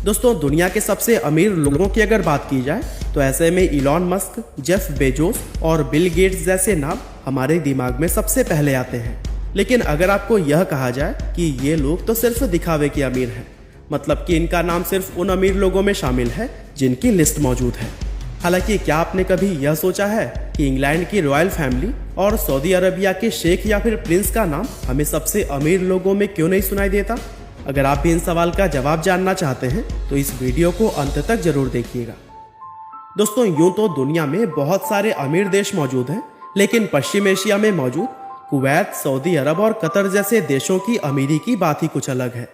दोस्तों दुनिया के सबसे अमीर लोगों की अगर बात की जाए तो ऐसे में इलॉन मस्क, जेफ बेजोस और बिल गेट्स जैसे नाम हमारे दिमाग में सबसे पहले आते हैं। लेकिन अगर आपको यह कहा जाए कि ये लोग तो सिर्फ दिखावे के अमीर हैं, मतलब कि इनका नाम सिर्फ उन अमीर लोगों में शामिल है जिनकी लिस्ट मौजूद है। हालांकि क्या आपने कभी यह सोचा है कि इंग्लैंड की रॉयल फैमिली और सऊदी अरबिया के शेख या फिर प्रिंस का नाम हमें सबसे अमीर लोगों में क्यों नहीं सुनाई देता? अगर आप भी इन सवाल का जवाब जानना चाहते हैं तो इस वीडियो को अंत तक जरूर देखिएगा। दोस्तों यूं तो दुनिया में बहुत सारे अमीर देश मौजूद हैं, लेकिन पश्चिम एशिया में मौजूद कुवैत, सऊदी अरब और कतर जैसे देशों की अमीरी की बात ही कुछ अलग है।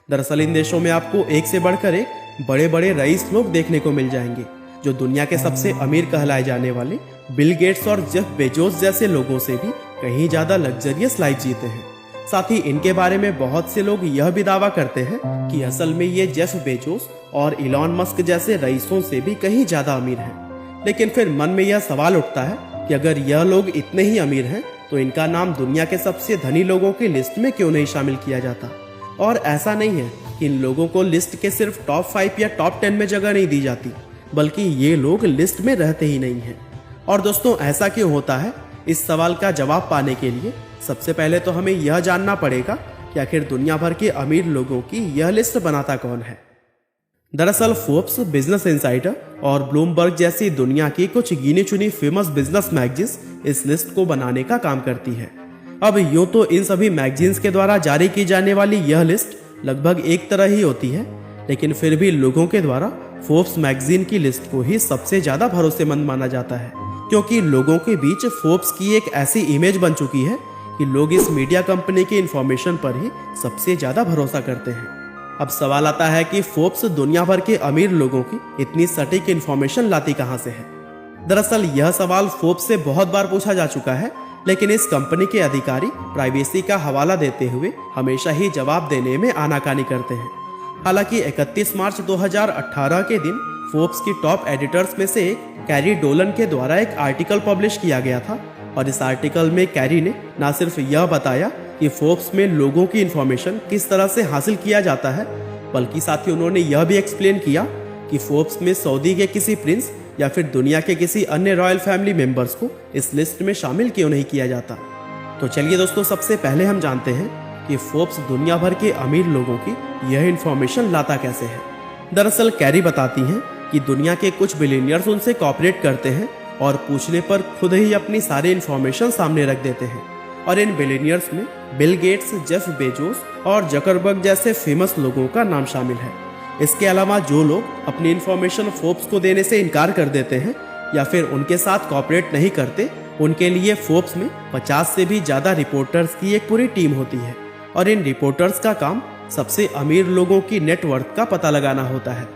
दरअसल इन देशों में आपको एक से बढ़कर एक बड़े बड़े रईस लोग देखने को मिल जाएंगे, जो दुनिया के सबसे अमीर कहलाए जाने वाले बिल गेट्स और जेफ बेजोस जैसे लोगों से भी कहीं ज्यादा लग्जरियस लाइफ जीते हैं। साथ ही इनके बारे में बहुत से लोग यह भी दावा करते हैं कि असल में ये जेफ बेजोस और इलॉन मस्क जैसे रईसों से भी कहीं ज्यादा अमीर हैं। लेकिन फिर मन में यह सवाल उठता है कि अगर यह लोग इतने ही अमीर हैं तो इनका नाम दुनिया के सबसे धनी लोगों की लिस्ट में क्यों नहीं शामिल किया जाता? और ऐसा नहीं है कि इन लोगों को लिस्ट के सिर्फ टॉप 5 या टॉप 10 में जगह नहीं दी जाती, बल्कि ये लोग लिस्ट में रहते ही नहीं हैं। और दोस्तों ऐसा क्यों होता है? इस सवाल का जवाब पाने के लिए सबसे पहले तो हमें यह जानना पड़ेगा कि आखिर दुनिया भर के अमीर लोगों की यह लिस्ट बनाता कौन है। दरअसल फोर्ब्स, बिजनेस इनसाइडर और ब्लूमबर्ग जैसी दुनिया की कुछ गिनी चुनी फेमस बिजनेस मैगजीन्स इस लिस्ट को बनाने का काम करती है। अब यूं तो इन सभी मैगजीन्स के द्वारा जारी की जाने वाली यह लिस्ट लगभग एक तरह ही होती है, लेकिन फिर भी लोगों के द्वारा फोर्ब्स मैगजीन की लिस्ट को ही सबसे ज्यादा भरोसेमंद माना जाता है, क्योंकि लोगों के बीच फोर्ब्स की एक ऐसी इमेज बन चुकी है कि लोग इस मीडिया कंपनी की इंफॉर्मेशन पर ही सबसे ज्यादा भरोसा करते हैं। अब सवाल आता है कि फोर्ब्स दुनिया भर के अमीर लोगों की इतनी सटीक इंफॉर्मेशन लाती कहां से है? दरअसल यह सवाल फोर्ब्स से बहुत बार पूछा जा चुका है, लेकिन इस कंपनी के अधिकारी प्राइवेसी का हवाला देते हुए हमेशा ही जवाब देने में आनाकानी करते हैं। हालांकि 31 मार्च 2018 के दिन फोर्ब्स की टॉप एडिटर्स में से एक कैरी डोलन के द्वारा एक आर्टिकल पब्लिश किया गया था, और इस आर्टिकल में कैरी ने न सिर्फ यह बताया कि फोर्ब्स में लोगों की इंफॉर्मेशन किस तरह से हासिल किया जाता है, बल्कि साथ ही उन्होंने यह भी एक्सप्लेन किया कि फोर्ब्स में सऊदी के किसी प्रिंस या फिर दुनिया के किसी अन्य रॉयल फैमिली मेंबर्स को इस लिस्ट में शामिल क्यों नहीं किया जाता। तो चलिए दोस्तों, सबसे पहले हम जानते हैं कि फोर्ब्स दुनिया भर के अमीर लोगों की यह इंफॉर्मेशन लाता कैसे है। दरअसल कैरी बताती हैं कि दुनिया के कुछ बिलियनियर्स उनसे कॉपरेट करते हैं और पूछने पर खुद ही अपनी सारी इंफॉर्मेशन सामने रख देते हैं। और इन बिलियनियर्स में बिल गेट्स, जेफ बेजोस और जकरबर्ग जैसे फेमस लोगों का नाम शामिल है। इसके अलावा जो लोग अपनी इंफॉर्मेशन फोर्ब्स को देने से इनकार कर देते हैं या फिर उनके साथ कॉपरेट नहीं करते, उनके लिए फोर्ब्स में 50 से भी ज्यादा रिपोर्टर्स की एक पूरी टीम होती है। और इन रिपोर्टर्स का काम सबसे अमीर लोगों की नेटवर्थ का पता लगाना होता है।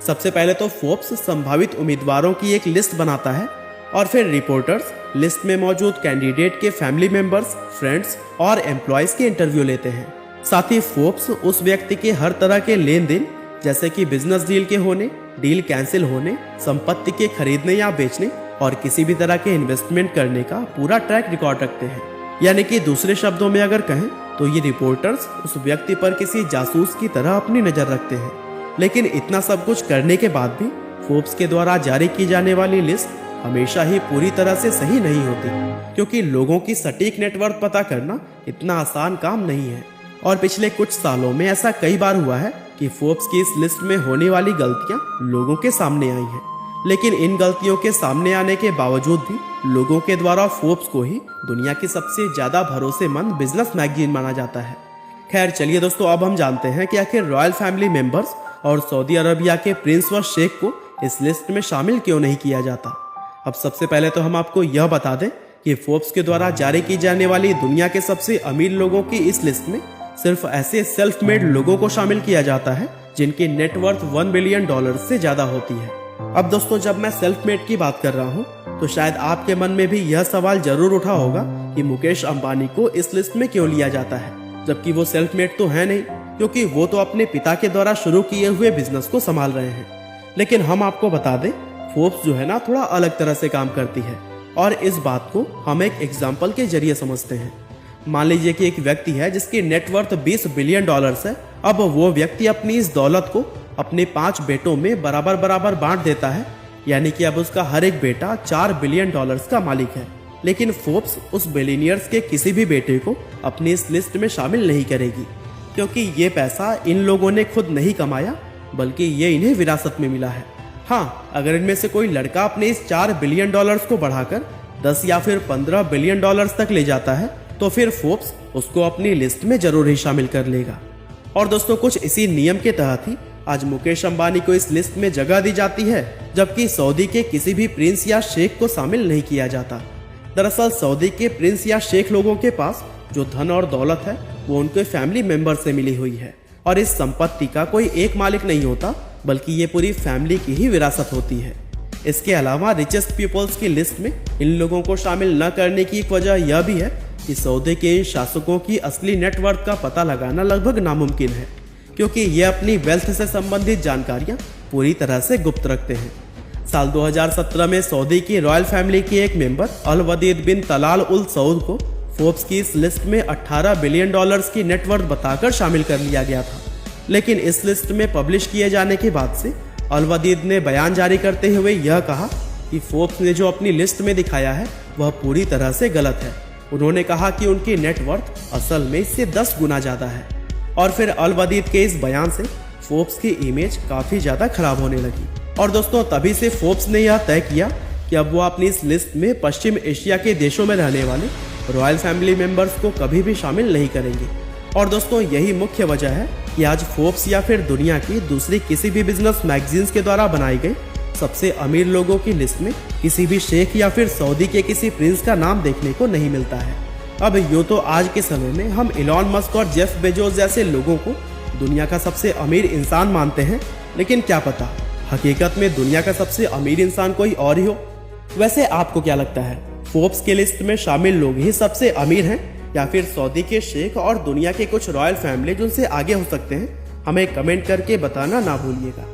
सबसे पहले तो फोर्ब्स संभावित उम्मीदवारों की एक लिस्ट बनाता है, और फिर रिपोर्टर्स लिस्ट में मौजूद कैंडिडेट के फैमिली मेंबर्स, फ्रेंड्स और एम्प्लॉयज के इंटरव्यू लेते हैं। साथ ही फोर्ब्स उस व्यक्ति के हर तरह के लेन देन, जैसे कि बिजनेस डील के होने, डील कैंसिल होने, संपत्ति के खरीदने या बेचने और किसी भी तरह के इन्वेस्टमेंट करने का पूरा ट्रैक रिकॉर्ड रखते हैं। यानी कि दूसरे शब्दों में अगर कहें तो ये रिपोर्टर्स उस व्यक्ति पर किसी जासूस की तरह अपनी नजर रखते हैं। लेकिन इतना सब कुछ करने के बाद भी फोर्ब्स के द्वारा जारी की जाने वाली लिस्ट हमेशा ही पूरी तरह से सही नहीं होती, क्योंकि लोगों की सटीक नेटवर्थ पता करना इतना आसान काम नहीं है। और पिछले कुछ सालों में ऐसा कई बार हुआ है कि फोर्ब्स की इस लिस्ट में होने वाली गलतियां लोगों के सामने आई हैं, लेकिन इन गलतियों के सामने आने के बावजूद भी लोगों के द्वारा फोर्ब्स को ही दुनिया की सबसे ज्यादा भरोसेमंद बिजनेस मैगजीन माना जाता है। खैर चलिए दोस्तों, अब हम जानते हैं कि आखिर रॉयल फैमिली मेंबर्स और सऊदी अरबिया के प्रिंस व शेख को इस लिस्ट में शामिल क्यों नहीं किया जाता। अब सबसे पहले तो हम आपको यह बता दें कि फोर्ब्स के द्वारा जारी की जाने वाली दुनिया के सबसे अमीर लोगों की इस लिस्ट में सिर्फ ऐसे सेल्फ मेड लोगों को शामिल किया जाता है जिनकी नेटवर्थ $1 बिलियन से ज्यादा होती है। अब दोस्तों, जब मैं सेल्फ मेड की बात कर रहा हूँ तो शायद आपके मन में भी यह सवाल जरूर उठा होगा कि मुकेश अंबानी को इस लिस्ट में क्यों लिया जाता है, जबकि वो सेल्फ मेड तो है नहीं, क्योंकि वो तो अपने पिता के द्वारा शुरू किए हुए बिजनेस को संभाल रहे हैं। लेकिन हम आपको बता दें, फोर्ब्स जो है ना थोड़ा अलग तरह से काम करती है, और इस बात को हम एक एग्जाम्पल के जरिए समझते हैं। मान लीजिए कि एक व्यक्ति है जिसकी नेटवर्थ $20 बिलियन है। अब वो व्यक्ति अपनी इस दौलत को अपने 5 बेटों में बराबर बराबर बांट देता है, यानी कि अब उसका हर एक बेटा $4 बिलियन का मालिक है। लेकिन फोर्ब्स उस बिलियनियर्स के किसी भी बेटे को अपनी इस लिस्ट में शामिल नहीं करेगी, क्योंकि ये पैसा इन लोगों ने खुद नहीं कमाया, बल्कि ये इन्हें विरासत में मिला है। हाँ, अगर इनमें से कोई लड़का अपने इस $4 बिलियन को बढ़ाकर 10 या फिर $15 बिलियन तक ले जाता है, तो फिर फोर्ब्स उसको अपनी लिस्ट में जरूर ही शामिल कर लेगा। और दोस्तों, कुछ इसी नियम के तहत ही आज मुकेश अंबानी को इस लिस्ट में जगह दी जाती है, जबकि सऊदी के किसी भी प्रिंस या शेख को शामिल नहीं किया जाता। दरअसल सऊदी के प्रिंस या शेख लोगों के पास जो धन और दौलत है वो उनके फैमिली मेंबर से मिली हुई है, और इस संपत्ति का कोई एक मालिक नहीं होता, बल्कि ये पूरी फैमिली की ही विरासत होती है। इसके अलावा रिचेस्ट पीपल्स की लिस्ट में इन लोगों को शामिल न करने की एक वजह यह भी है कि सऊदी के इन शासकों की असली नेटवर्थ का पता लगाना लगभग नामुमकिन है, क्योंकि ये अपनी वेल्थ से संबंधित जानकारियां पूरी तरह से गुप्त रखते हैं। साल 2017 में सऊदी की रॉयल फैमिली के एक मेंबर अल वदीद बिन तलाल उल सऊद को फोर्ब्स की इस लिस्ट में $18 बिलियन की नेटवर्थ बताकर शामिल कर लिया गया था। लेकिन इस लिस्ट में पब्लिश किए जाने के बाद से अल वदीद ने बयान जारी करते हुए यह कहा कि फोर्ब्स ने जो अपनी लिस्ट में दिखाया है वह पूरी तरह से गलत है। उन्होंने कहा कि उनकी नेटवर्थ असल में इससे 10 गुना ज़्यादा है। और फिर अल वदीद के इस बयान से फोर्ब्स की इमेज काफ़ी ज़्यादा खराब होने लगी। और दोस्तों, तभी से फोर्ब्स ने यह तय किया कि अब वो अपनी इस लिस्ट में पश्चिम एशिया के देशों में रहने वाले रॉयल फैमिली मेंबर्स को कभी भी शामिल नहीं करेंगे। और दोस्तों, यही मुख्य वजह है कि आज फोर्ब्स या फिर दुनिया की दूसरी किसी भी बिजनेस मैगजीन्स के द्वारा बनाई गई सबसे अमीर लोगों की लिस्ट में किसी भी शेख या फिर सऊदी के किसी प्रिंस का नाम देखने को नहीं मिलता है। अब यूँ तो आज के समय में हम इलॉन मस्क और जेफ बेजोस जैसे लोगों को दुनिया का सबसे अमीर इंसान मानते हैं, लेकिन क्या पता हकीकत में दुनिया का सबसे अमीर इंसान कोई और ही हो। वैसे आपको क्या लगता है, फोर्ब्स के लिस्ट में शामिल लोग ही सबसे अमीर हैं, या फिर सऊदी के शेख और दुनिया के कुछ रॉयल फैमिली जो उनसे आगे हो सकते हैं? हमें कमेंट करके बताना ना भूलिएगा।